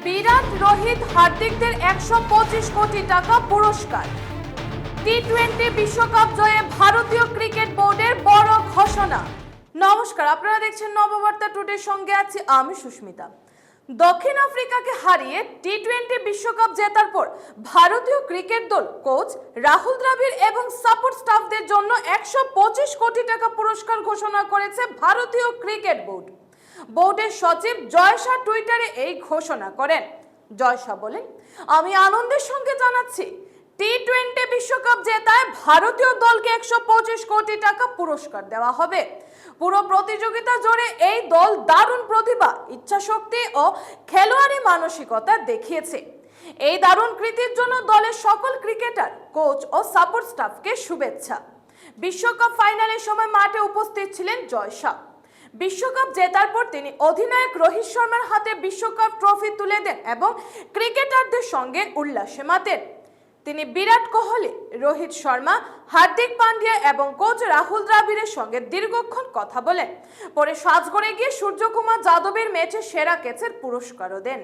বিরাট, রোহিত, হার্দিকদের 125 কোটি টাকা পুরস্কার। টি-20 বিশ্বকাপ জয়ে ভারতীয় ক্রিকেট বোর্ডের বড় ঘোষণা। নমস্কার, আপনারা দেখছেন নববার্তা টুডের সঙ্গে আছি আমি সুস্মিতা। দক্ষিণ আফ্রিকাকে হারিয়ে টি-20 বিশ্বকাপ জেতার পর ভারতীয় ক্রিকেট দল কোচ রাহুল দ্রাবিড় এবং সাপোর্ট স্টাফদের জন্য 125 কোটি টাকা পুরস্কার ঘোষণা করেছে ভারতীয় ক্রিকেট বোর্ড। বোর্ডের সচিব জয় শাহ টুইটারে এই ঘোষণা করেন। জয় শাহ বলেন, আমি আনন্দের সঙ্গে জানাচ্ছি টি-20 বিশ্বকাপ জেতায় ভারতীয় দলকে 125 কোটি টাকা পুরস্কার দেওয়া হবে। পুরো প্রতিযোগিতা জুড়ে এই দল দারুণ প্রতিভা, ইচ্ছাশক্তি ও খেলোয়াড়ি মানসিকতা দেখিয়েছে। এই দারুণ কৃতির জন্য দলের সকল ক্রিকেটার, কোচ ও সাপোর্ট স্টাফকে শুভেচ্ছা। বিশ্বকাপ ফাইনালের সময় মাঠে উপস্থিত ছিলেন জয় শাহ। বিশ্বকাপ জেতার পর তিনি অধিনায়ক রোহিত শর্মার হাতে বিশ্বকাপ ট্রফি তুলে দেন এবং ক্রিকেটারদের সঙ্গে উল্লাসে মাতেন। তিনি বিরাট কোহলি, রোহিত শর্মা, হার্দিক পান্ডিয়া এবং কোচ রাহুল দ্রাবিড়ের সঙ্গে দীর্ঘক্ষণ কথা বলেন। পরে সাজঘরে গিয়ে সূর্যকুমার যাদবের ম্যাচে সেরা ক্যাচের পুরস্কারও দেন।